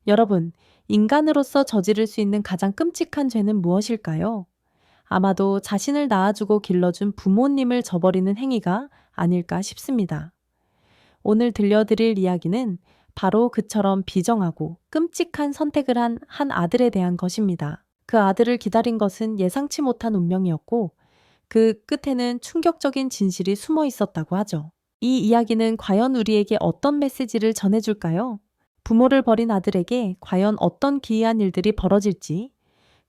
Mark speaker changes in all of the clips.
Speaker 1: 여러분, 인간으로서 저지를 수 있는 가장 끔찍한 죄는 무엇일까요? 아마도 자신을 낳아주고 길러준 부모님을 저버리는 행위가 아닐까 싶습니다. 오늘 들려드릴 이야기는 바로 그처럼 비정하고 끔찍한 선택을 한 아들에 대한 것입니다. 그 아들을 기다린 것은 예상치 못한 운명이었고, 그 끝에는 충격적인 진실이 숨어 있었다고 하죠. 이 이야기는 과연 우리에게 어떤 메시지를 전해줄까요? 부모를 버린 아들에게 과연 어떤 기이한 일들이 벌어질지,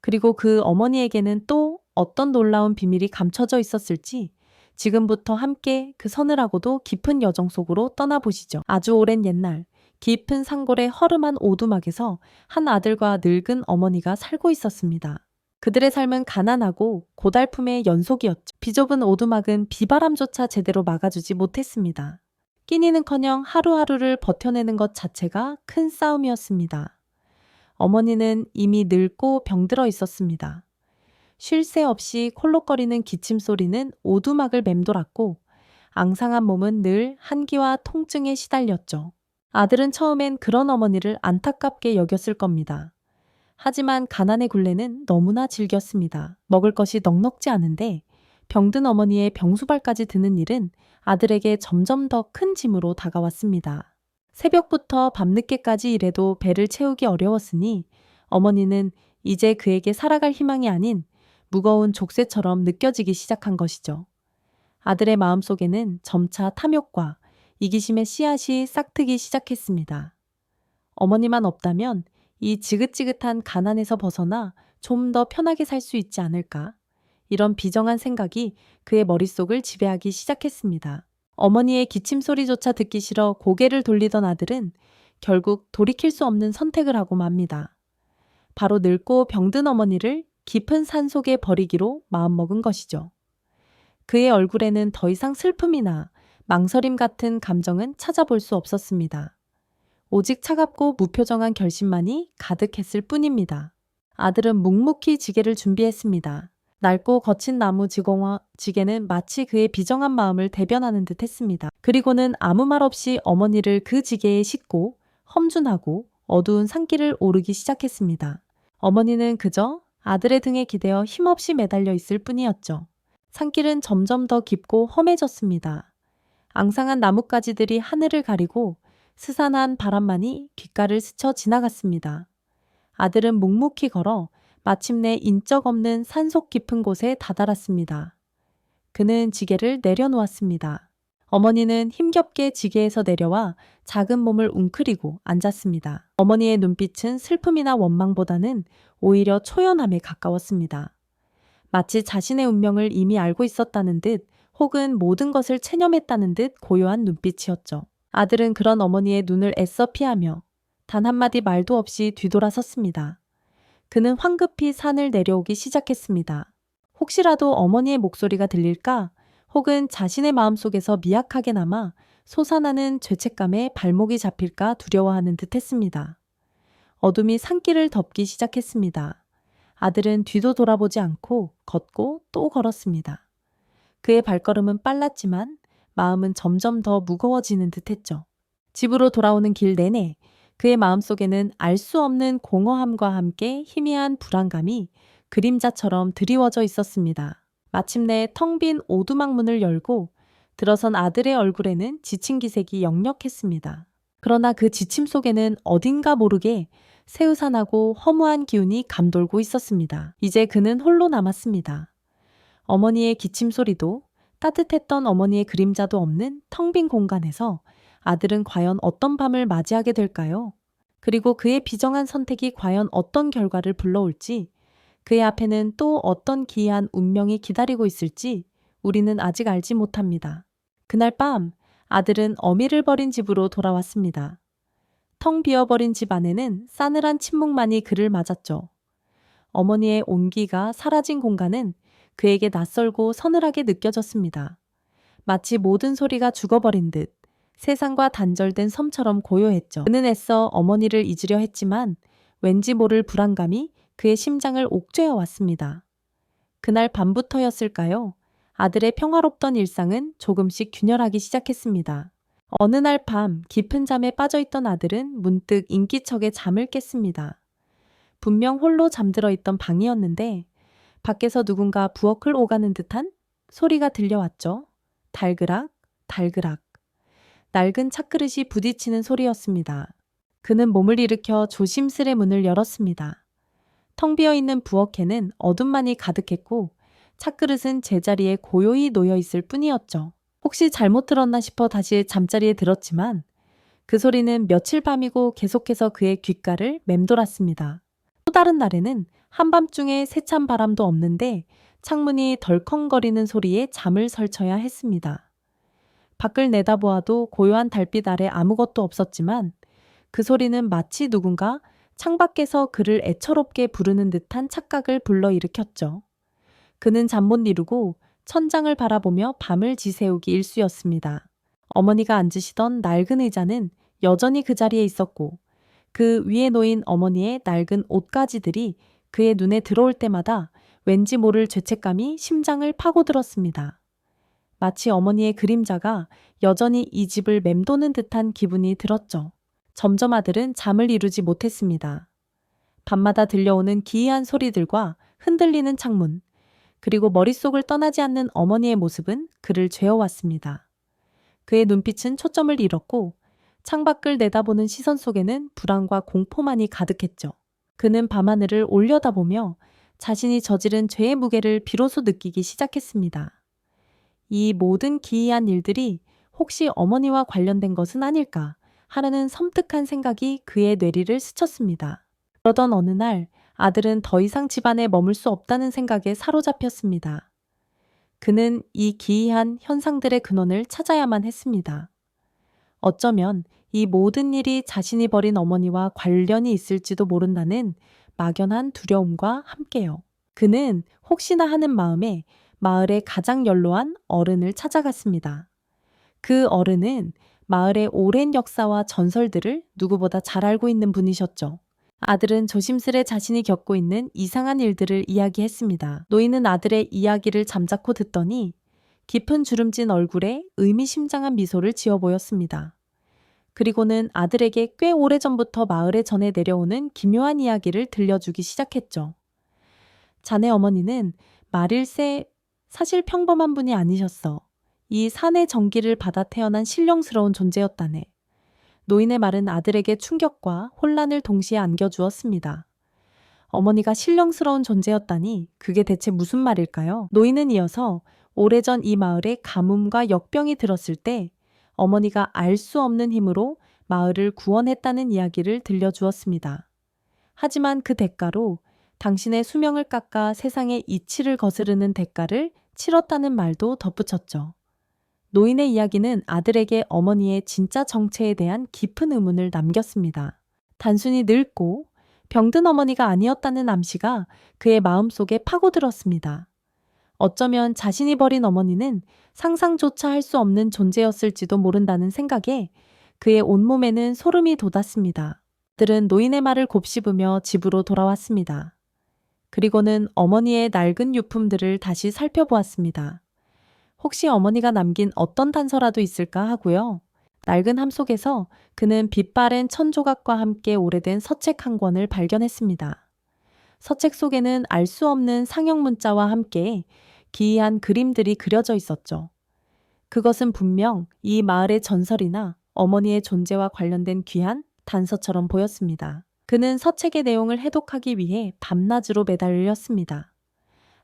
Speaker 1: 그리고 그 어머니에게는 또 어떤 놀라운 비밀이 감춰져 있었을지, 지금부터 함께 그 서늘하고도 깊은 여정 속으로 떠나보시죠. 아주 오랜 옛날, 깊은 산골의 허름한 오두막에서 한 아들과 늙은 어머니가 살고 있었습니다. 그들의 삶은 가난하고 고달픔의 연속이었죠. 비좁은 오두막은 비바람조차 제대로 막아주지 못했습니다. 끼니는커녕 하루하루를 버텨내는 것 자체가 큰 싸움이었습니다. 어머니는 이미 늙고 병들어 있었습니다. 쉴 새 없이 콜록거리는 기침 소리는 오두막을 맴돌았고, 앙상한 몸은 늘 한기와 통증에 시달렸죠. 아들은 처음엔 그런 어머니를 안타깝게 여겼을 겁니다. 하지만 가난의 굴레는 너무나 질겼습니다. 먹을 것이 넉넉지 않은데 병든 어머니의 병수발까지 드는 일은 아들에게 점점 더 큰 짐으로 다가왔습니다. 새벽부터 밤늦게까지 일해도 배를 채우기 어려웠으니 어머니는 이제 그에게 살아갈 희망이 아닌 무거운 족쇄처럼 느껴지기 시작한 것이죠. 아들의 마음속에는 점차 탐욕과 이기심의 씨앗이 싹트기 시작했습니다. 어머니만 없다면 이 지긋지긋한 가난에서 벗어나 좀 더 편하게 살 수 있지 않을까? 이런 비정한 생각이 그의 머릿속을 지배하기 시작했습니다. 어머니의 기침 소리조차 듣기 싫어 고개를 돌리던 아들은 결국 돌이킬 수 없는 선택을 하고 맙니다. 바로 늙고 병든 어머니를 깊은 산속에 버리기로 마음먹은 것이죠. 그의 얼굴에는 더 이상 슬픔이나 망설임 같은 감정은 찾아볼 수 없었습니다. 오직 차갑고 무표정한 결심만이 가득했을 뿐입니다. 아들은 묵묵히 지게를 준비했습니다. 낡고 거친 나무 지게는 마치 그의 비정한 마음을 대변하는 듯 했습니다. 그리고는 아무 말 없이 어머니를 그 지게에 싣고 험준하고 어두운 산길을 오르기 시작했습니다. 어머니는 그저 아들의 등에 기대어 힘없이 매달려 있을 뿐이었죠. 산길은 점점 더 깊고 험해졌습니다. 앙상한 나뭇가지들이 하늘을 가리고 스산한 바람만이 귓가를 스쳐 지나갔습니다. 아들은 묵묵히 걸어 마침내 인적 없는 산속 깊은 곳에 다다랐습니다. 그는 지게를 내려놓았습니다. 어머니는 힘겹게 지게에서 내려와 작은 몸을 웅크리고 앉았습니다. 어머니의 눈빛은 슬픔이나 원망보다는 오히려 초연함에 가까웠습니다. 마치 자신의 운명을 이미 알고 있었다는 듯 혹은 모든 것을 체념했다는 듯 고요한 눈빛이었죠. 아들은 그런 어머니의 눈을 애써 피하며 단 한마디 말도 없이 뒤돌아섰습니다. 그는 황급히 산을 내려오기 시작했습니다. 혹시라도 어머니의 목소리가 들릴까 혹은 자신의 마음속에서 미약하게나마 솟아나는 죄책감에 발목이 잡힐까 두려워하는 듯 했습니다. 어둠이 산길을 덮기 시작했습니다. 아들은 뒤도 돌아보지 않고 걷고 또 걸었습니다. 그의 발걸음은 빨랐지만 마음은 점점 더 무거워지는 듯했죠. 집으로 돌아오는 길 내내 그의 마음속에는 알 수 없는 공허함과 함께 희미한 불안감이 그림자처럼 드리워져 있었습니다. 마침내 텅 빈 오두막 문을 열고 들어선 아들의 얼굴에는 지친 기색이 역력했습니다. 그러나 그 지침 속에는 어딘가 모르게 새우산하고 허무한 기운이 감돌고 있었습니다. 이제 그는 홀로 남았습니다. 어머니의 기침 소리도 따뜻했던 어머니의 그림자도 없는 텅 빈 공간에서 아들은 과연 어떤 밤을 맞이하게 될까요? 그리고 그의 비정한 선택이 과연 어떤 결과를 불러올지, 그의 앞에는 또 어떤 기이한 운명이 기다리고 있을지 우리는 아직 알지 못합니다. 그날 밤 아들은 어미를 버린 집으로 돌아왔습니다. 텅 비어버린 집 안에는 싸늘한 침묵만이 그를 맞았죠. 어머니의 온기가 사라진 공간은 그에게 낯설고 서늘하게 느껴졌습니다. 마치 모든 소리가 죽어버린 듯 세상과 단절된 섬처럼 고요했죠. 그는 애써 어머니를 잊으려 했지만 왠지 모를 불안감이 그의 심장을 옥죄어 왔습니다. 그날 밤부터였을까요? 아들의 평화롭던 일상은 조금씩 균열하기 시작했습니다. 어느 날 밤 깊은 잠에 빠져있던 아들은 문득 인기척에 잠을 깼습니다. 분명 홀로 잠들어 있던 방이었는데 밖에서 누군가 부엌을 오가는 듯한 소리가 들려왔죠. 달그락, 달그락. 낡은 찻그릇이 부딪히는 소리였습니다. 그는 몸을 일으켜 조심스레 문을 열었습니다. 텅 비어 있는 부엌에는 어둠만이 가득했고 찻그릇은 제자리에 고요히 놓여 있을 뿐이었죠. 혹시 잘못 들었나 싶어 다시 잠자리에 들었지만 그 소리는 며칠 밤이고 계속해서 그의 귓가를 맴돌았습니다. 또 다른 날에는 한밤중에 세찬 바람도 없는데 창문이 덜컹거리는 소리에 잠을 설쳐야 했습니다. 밖을 내다보아도 고요한 달빛 아래 아무것도 없었지만 그 소리는 마치 누군가 창밖에서 그를 애처롭게 부르는 듯한 착각을 불러일으켰죠. 그는 잠 못 이루고 천장을 바라보며 밤을 지새우기 일쑤였습니다. 어머니가 앉으시던 낡은 의자는 여전히 그 자리에 있었고 그 위에 놓인 어머니의 낡은 옷가지들이 그의 눈에 들어올 때마다 왠지 모를 죄책감이 심장을 파고들었습니다. 마치 어머니의 그림자가 여전히 이 집을 맴도는 듯한 기분이 들었죠. 점점 아들은 잠을 이루지 못했습니다. 밤마다 들려오는 기이한 소리들과 흔들리는 창문, 그리고 머릿속을 떠나지 않는 어머니의 모습은 그를 죄어왔습니다. 그의 눈빛은 초점을 잃었고 창밖을 내다보는 시선 속에는 불안과 공포만이 가득했죠. 그는 밤하늘을 올려다보며 자신이 저지른 죄의 무게를 비로소 느끼기 시작했습니다. 이 모든 기이한 일들이 혹시 어머니와 관련된 것은 아닐까 하는 섬뜩한 생각이 그의 뇌리를 스쳤습니다. 그러던 어느 날 아들은 더 이상 집안에 머물 수 없다는 생각에 사로잡혔습니다. 그는 이 기이한 현상들의 근원을 찾아야만 했습니다. 어쩌면 이 모든 일이 자신이 버린 어머니와 관련이 있을지도 모른다는 막연한 두려움과 함께요. 그는 혹시나 하는 마음에 마을의 가장 연로한 어른을 찾아갔습니다. 그 어른은 마을의 오랜 역사와 전설들을 누구보다 잘 알고 있는 분이셨죠. 아들은 조심스레 자신이 겪고 있는 이상한 일들을 이야기했습니다. 노인은 아들의 이야기를 잠자코 듣더니 깊은 주름진 얼굴에 의미심장한 미소를 지어 보였습니다. 그리고는 아들에게 꽤 오래전부터 마을에 전해 내려오는 기묘한 이야기를 들려주기 시작했죠. 자네 어머니는 말일세 사실 평범한 분이 아니셨어. 이 산의 전기를 받아 태어난 신령스러운 존재였다네. 노인의 말은 아들에게 충격과 혼란을 동시에 안겨주었습니다. 어머니가 신령스러운 존재였다니 그게 대체 무슨 말일까요? 노인은 이어서 오래전 이 마을에 가뭄과 역병이 들었을 때 어머니가 알 수 없는 힘으로 마을을 구원했다는 이야기를 들려주었습니다. 하지만 그 대가로 당신의 수명을 깎아 세상의 이치를 거스르는 대가를 치렀다는 말도 덧붙였죠. 노인의 이야기는 아들에게 어머니의 진짜 정체에 대한 깊은 의문을 남겼습니다. 단순히 늙고 병든 어머니가 아니었다는 암시가 그의 마음속에 파고들었습니다. 어쩌면 자신이 버린 어머니는 상상조차 할 수 없는 존재였을지도 모른다는 생각에 그의 온몸에는 소름이 돋았습니다. 아들은 노인의 말을 곱씹으며 집으로 돌아왔습니다. 그리고는 어머니의 낡은 유품들을 다시 살펴보았습니다. 혹시 어머니가 남긴 어떤 단서라도 있을까 하고요. 낡은 함 속에서 그는 빛바랜 천조각과 함께 오래된 서책 한 권을 발견했습니다. 서책 속에는 알 수 없는 상형 문자와 함께 기이한 그림들이 그려져 있었죠. 그것은 분명 이 마을의 전설이나 어머니의 존재와 관련된 귀한 단서처럼 보였습니다. 그는 서책의 내용을 해독하기 위해 밤낮으로 매달렸습니다.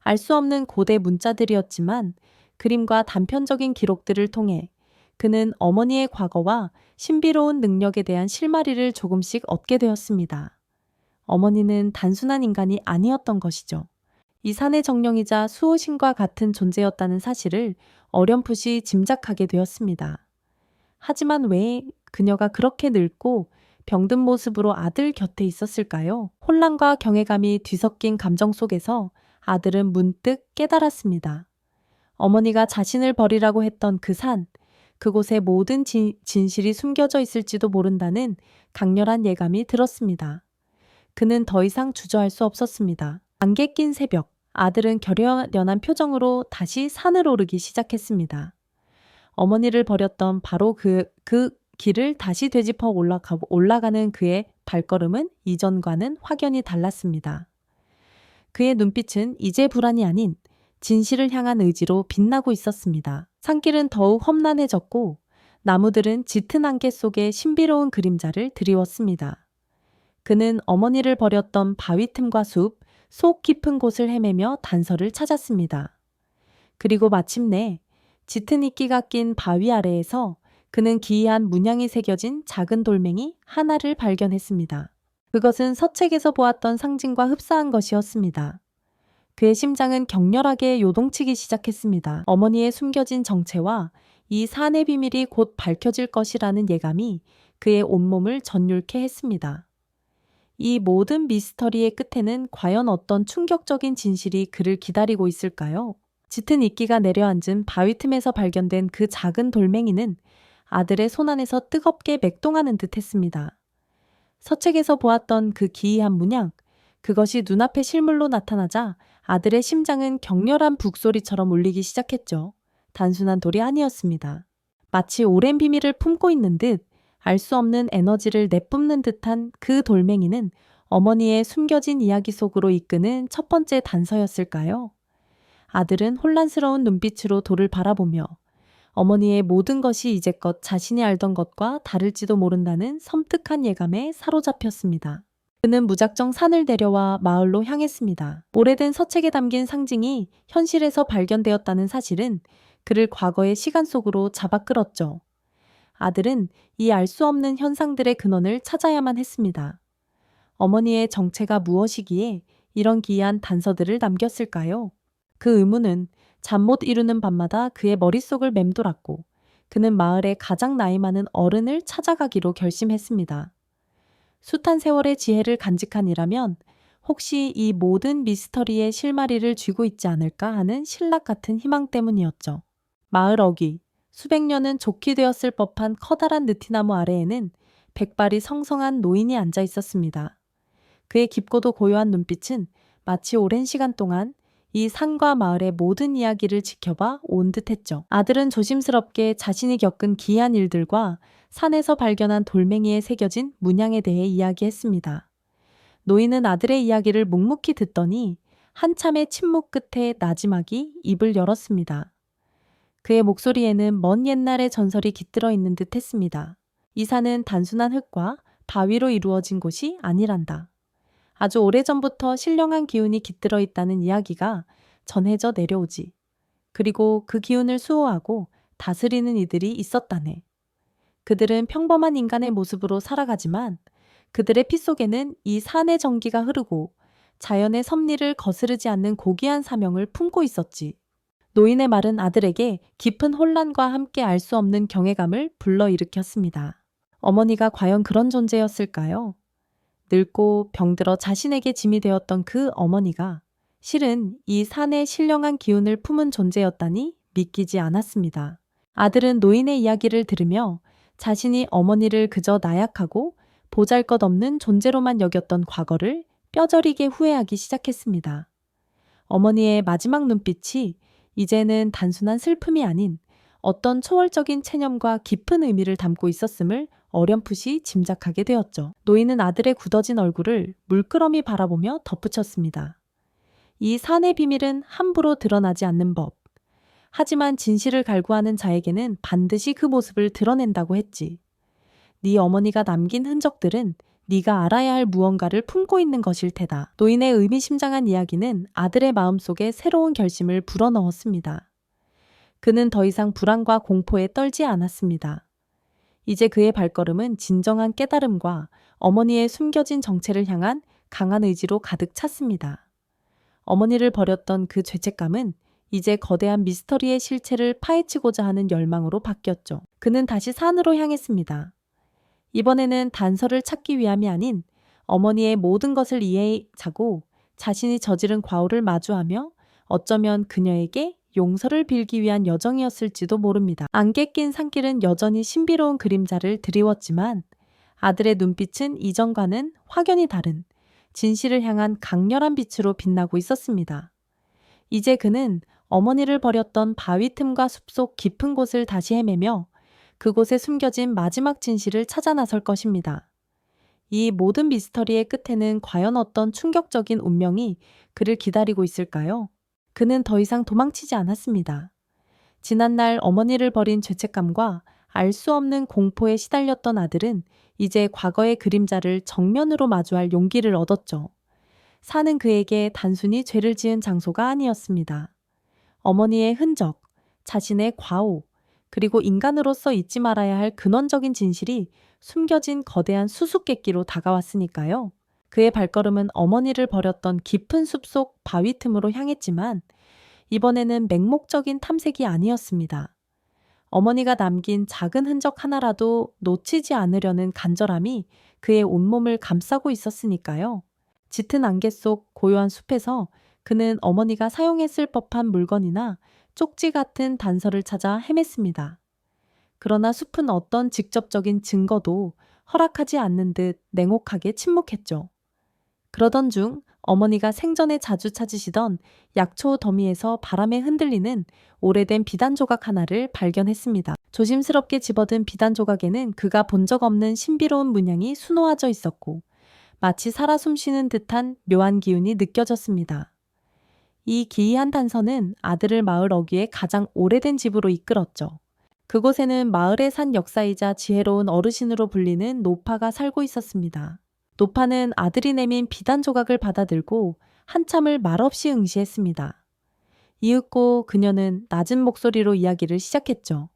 Speaker 1: 알 수 없는 고대 문자들이었지만 그림과 단편적인 기록들을 통해 그는 어머니의 과거와 신비로운 능력에 대한 실마리를 조금씩 얻게 되었습니다. 어머니는 단순한 인간이 아니었던 것이죠. 이 산의 정령이자 수호신과 같은 존재였다는 사실을 어렴풋이 짐작하게 되었습니다. 하지만 왜 그녀가 그렇게 늙고 병든 모습으로 아들 곁에 있었을까요? 혼란과 경외감이 뒤섞인 감정 속에서 아들은 문득 깨달았습니다. 어머니가 자신을 버리라고 했던 그 산, 그곳에 모든 진실이 숨겨져 있을지도 모른다는 강렬한 예감이 들었습니다. 그는 더 이상 주저할 수 없었습니다. 안개 낀 새벽, 아들은 결연한 표정으로 다시 산을 오르기 시작했습니다. 어머니를 버렸던 바로 그 길을 다시 되짚어 올라가는 그의 발걸음은 이전과는 확연히 달랐습니다. 그의 눈빛은 이제 불안이 아닌 진실을 향한 의지로 빛나고 있었습니다. 산길은 더욱 험난해졌고 나무들은 짙은 안개 속에 신비로운 그림자를 드리웠습니다. 그는 어머니를 버렸던 바위 틈과 숲, 속 깊은 곳을 헤매며 단서를 찾았습니다. 그리고 마침내 짙은 이끼가 낀 바위 아래에서 그는 기이한 문양이 새겨진 작은 돌멩이 하나를 발견했습니다. 그것은 서책에서 보았던 상징과 흡사한 것이었습니다. 그의 심장은 격렬하게 요동치기 시작했습니다. 어머니의 숨겨진 정체와 이 산의 비밀이 곧 밝혀질 것이라는 예감이 그의 온몸을 전율케 했습니다. 이 모든 미스터리의 끝에는 과연 어떤 충격적인 진실이 그를 기다리고 있을까요? 짙은 이끼가 내려앉은 바위 틈에서 발견된 그 작은 돌멩이는 아들의 손안에서 뜨겁게 맥동하는 듯 했습니다. 서책에서 보았던 그 기이한 문양, 그것이 눈앞에 실물로 나타나자 아들의 심장은 격렬한 북소리처럼 울리기 시작했죠. 단순한 돌이 아니었습니다. 마치 오랜 비밀을 품고 있는 듯 알 수 없는 에너지를 내뿜는 듯한 그 돌멩이는 어머니의 숨겨진 이야기 속으로 이끄는 첫 번째 단서였을까요? 아들은 혼란스러운 눈빛으로 돌을 바라보며 어머니의 모든 것이 이제껏 자신이 알던 것과 다를지도 모른다는 섬뜩한 예감에 사로잡혔습니다. 그는 무작정 산을 내려와 마을로 향했습니다. 오래된 서책에 담긴 상징이 현실에서 발견되었다는 사실은 그를 과거의 시간 속으로 잡아 끌었죠. 아들은 이 알 수 없는 현상들의 근원을 찾아야만 했습니다. 어머니의 정체가 무엇이기에 이런 기이한 단서들을 남겼을까요? 그 의문은 잠 못 이루는 밤마다 그의 머릿속을 맴돌았고 그는 마을의 가장 나이 많은 어른을 찾아가기로 결심했습니다. 숱한 세월의 지혜를 간직한 이라면 혹시 이 모든 미스터리의 실마리를 쥐고 있지 않을까 하는 신락 같은 희망 때문이었죠. 마을 어귀, 수백 년은 좋게 되었을 법한 커다란 느티나무 아래에는 백발이 성성한 노인이 앉아 있었습니다. 그의 깊고도 고요한 눈빛은 마치 오랜 시간 동안 이 산과 마을의 모든 이야기를 지켜봐 온 듯했죠. 아들은 조심스럽게 자신이 겪은 기이한 일들과 산에서 발견한 돌멩이에 새겨진 문양에 대해 이야기했습니다. 노인은 아들의 이야기를 묵묵히 듣더니 한참의 침묵 끝에 나지막이 입을 열었습니다. 그의 목소리에는 먼 옛날의 전설이 깃들어 있는 듯 했습니다. 이 산은 단순한 흙과 바위로 이루어진 곳이 아니란다. 아주 오래전부터 신령한 기운이 깃들어 있다는 이야기가 전해져 내려오지. 그리고 그 기운을 수호하고 다스리는 이들이 있었다네. 그들은 평범한 인간의 모습으로 살아가지만 그들의 피 속에는 이 산의 전기가 흐르고 자연의 섭리를 거스르지 않는 고귀한 사명을 품고 있었지. 노인의 말은 아들에게 깊은 혼란과 함께 알 수 없는 경외감을 불러일으켰습니다. 어머니가 과연 그런 존재였을까요? 늙고 병들어 자신에게 짐이 되었던 그 어머니가 실은 이 산의 신령한 기운을 품은 존재였다니 믿기지 않았습니다. 아들은 노인의 이야기를 들으며 자신이 어머니를 그저 나약하고 보잘것없는 존재로만 여겼던 과거를 뼈저리게 후회하기 시작했습니다. 어머니의 마지막 눈빛이 이제는 단순한 슬픔이 아닌 어떤 초월적인 체념과 깊은 의미를 담고 있었음을 어렴풋이 짐작하게 되었죠. 노인은 아들의 굳어진 얼굴을 물끄러미 바라보며 덧붙였습니다. 이 산의 비밀은 함부로 드러나지 않는 법. 하지만 진실을 갈구하는 자에게는 반드시 그 모습을 드러낸다고 했지. 네 어머니가 남긴 흔적들은 네가 알아야 할 무언가를 품고 있는 것일 테다. 노인의 의미심장한 이야기는 아들의 마음속에 새로운 결심을 불어넣었습니다. 그는 더 이상 불안과 공포에 떨지 않았습니다. 이제 그의 발걸음은 진정한 깨달음과 어머니의 숨겨진 정체를 향한 강한 의지로 가득 찼습니다. 어머니를 버렸던 그 죄책감은 이제 거대한 미스터리의 실체를 파헤치고자 하는 열망으로 바뀌었죠. 그는 다시 산으로 향했습니다. 이번에는 단서를 찾기 위함이 아닌 어머니의 모든 것을 이해하고 자신이 저지른 과오를 마주하며 어쩌면 그녀에게 용서를 빌기 위한 여정이었을지도 모릅니다. 안개 낀 산길은 여전히 신비로운 그림자를 드리웠지만 아들의 눈빛은 이전과는 확연히 다른 진실을 향한 강렬한 빛으로 빛나고 있었습니다. 이제 그는 어머니를 버렸던 바위 틈과 숲속 깊은 곳을 다시 헤매며 그곳에 숨겨진 마지막 진실을 찾아 나설 것입니다. 이 모든 미스터리의 끝에는 과연 어떤 충격적인 운명이 그를 기다리고 있을까요? 그는 더 이상 도망치지 않았습니다. 지난날 어머니를 버린 죄책감과 알 수 없는 공포에 시달렸던 아들은 이제 과거의 그림자를 정면으로 마주할 용기를 얻었죠. 사는 그에게 단순히 죄를 지은 장소가 아니었습니다. 어머니의 흔적, 자신의 과오, 그리고 인간으로서 잊지 말아야 할 근원적인 진실이 숨겨진 거대한 수수께끼로 다가왔으니까요. 그의 발걸음은 어머니를 버렸던 깊은 숲속 바위 틈으로 향했지만 이번에는 맹목적인 탐색이 아니었습니다. 어머니가 남긴 작은 흔적 하나라도 놓치지 않으려는 간절함이 그의 온몸을 감싸고 있었으니까요. 짙은 안개 속 고요한 숲에서 그는 어머니가 사용했을 법한 물건이나 쪽지 같은 단서를 찾아 헤맸습니다. 그러나 숲은 어떤 직접적인 증거도 허락하지 않는 듯 냉혹하게 침묵했죠. 그러던 중 어머니가 생전에 자주 찾으시던 약초 더미에서 바람에 흔들리는 오래된 비단 조각 하나를 발견했습니다. 조심스럽게 집어든 비단 조각에는 그가 본 적 없는 신비로운 문양이 수놓아져 있었고 마치 살아 숨쉬는 듯한 묘한 기운이 느껴졌습니다. 이 기이한 단서는 아들을 마을 어귀의 가장 오래된 집으로 이끌었죠. 그곳에는 마을의 산 역사이자 지혜로운 어르신으로 불리는 노파가 살고 있었습니다. 노파는 아들이 내민 비단 조각을 받아들고 한참을 말없이 응시했습니다. 이윽고 그녀는 낮은 목소리로 이야기를 시작했죠.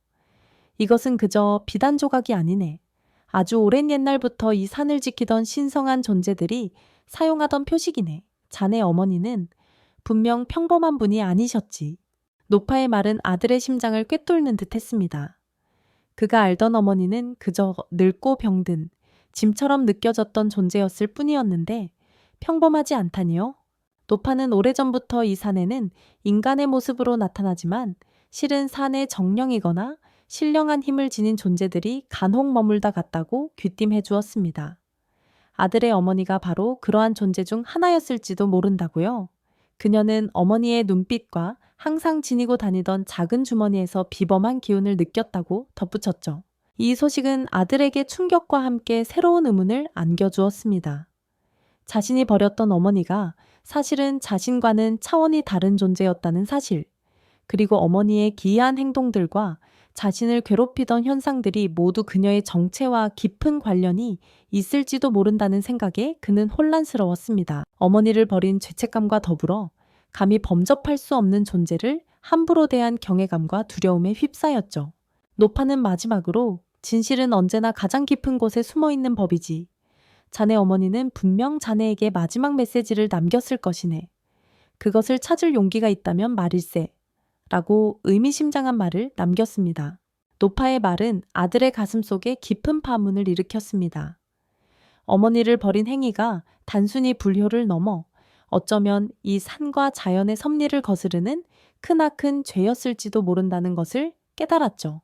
Speaker 1: 이것은 그저 비단 조각이 아니네. 아주 오랜 옛날부터 이 산을 지키던 신성한 존재들이 사용하던 표식이네. 자네 어머니는 분명 평범한 분이 아니셨지. 노파의 말은 아들의 심장을 꿰뚫는 듯 했습니다. 그가 알던 어머니는 그저 늙고 병든 짐처럼 느껴졌던 존재였을 뿐이었는데 평범하지 않다니요? 노파는 오래전부터 이 산에는 인간의 모습으로 나타나지만 실은 산의 정령이거나 신령한 힘을 지닌 존재들이 간혹 머물다 갔다고 귀띔해 주었습니다. 아들의 어머니가 바로 그러한 존재 중 하나였을지도 모른다고요. 그녀는 어머니의 눈빛과 항상 지니고 다니던 작은 주머니에서 비범한 기운을 느꼈다고 덧붙였죠. 이 소식은 아들에게 충격과 함께 새로운 의문을 안겨주었습니다. 자신이 버렸던 어머니가 사실은 자신과는 차원이 다른 존재였다는 사실, 그리고 어머니의 기이한 행동들과 자신을 괴롭히던 현상들이 모두 그녀의 정체와 깊은 관련이 있을지도 모른다는 생각에 그는 혼란스러웠습니다. 어머니를 버린 죄책감과 더불어 감히 범접할 수 없는 존재를 함부로 대한 경외감과 두려움에 휩싸였죠. 노파는 마지막으로 진실은 언제나 가장 깊은 곳에 숨어있는 법이지. 자네 어머니는 분명 자네에게 마지막 메시지를 남겼을 것이네. 그것을 찾을 용기가 있다면 말일세. 라고 의미심장한 말을 남겼습니다. 노파의 말은 아들의 가슴 속에 깊은 파문을 일으켰습니다. 어머니를 버린 행위가 단순히 불효를 넘어 어쩌면 이 산과 자연의 섭리를 거스르는 크나큰 죄였을지도 모른다는 것을 깨달았죠.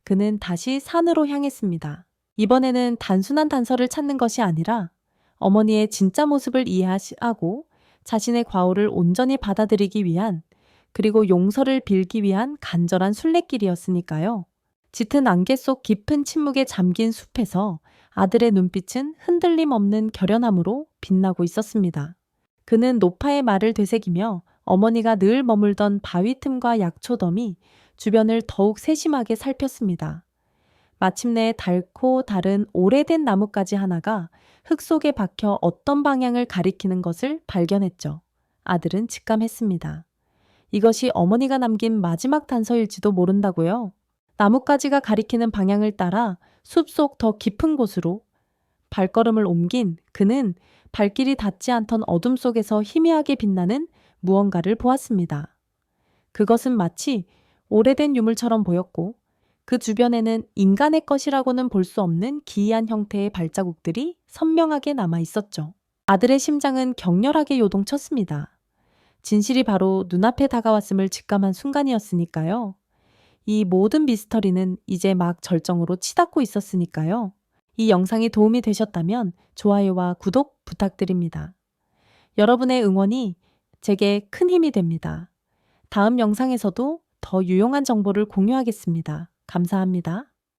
Speaker 1: 그는 다시 산으로 향했습니다. 이번에는 단순한 단서를 찾는 것이 아니라 어머니의 진짜 모습을 이해하고 자신의 과오를 온전히 받아들이기 위한 그리고 용서를 빌기 위한 간절한 순례길이었으니까요. 짙은 안개 속 깊은 침묵에 잠긴 숲에서 아들의 눈빛은 흔들림 없는 결연함으로 빛나고 있었습니다. 그는 노파의 말을 되새기며 어머니가 늘 머물던 바위 틈과 약초더미 주변을 더욱 세심하게 살폈습니다. 마침내 달고 다른 오래된 나뭇가지 하나가 흙 속에 박혀 어떤 방향을 가리키는 것을 발견했죠. 아들은 직감했습니다. 이것이 어머니가 남긴 마지막 단서일지도 모른다고요. 나뭇가지가 가리키는 방향을 따라 숲속 더 깊은 곳으로 발걸음을 옮긴 그는 발길이 닿지 않던 어둠 속에서 희미하게 빛나는 무언가를 보았습니다. 그것은 마치 오래된 유물처럼 보였고 그 주변에는 인간의 것이라고는 볼 수 없는 기이한 형태의 발자국들이 선명하게 남아 있었죠. 아들의 심장은 격렬하게 요동쳤습니다. 진실이 바로 눈앞에 다가왔음을 직감한 순간이었으니까요. 이 모든 미스터리는 이제 막 절정으로 치닫고 있었으니까요. 이 영상이 도움이 되셨다면 좋아요와 구독 부탁드립니다. 여러분의 응원이 제게 큰 힘이 됩니다. 다음 영상에서도 더 유용한 정보를 공유하겠습니다. 감사합니다.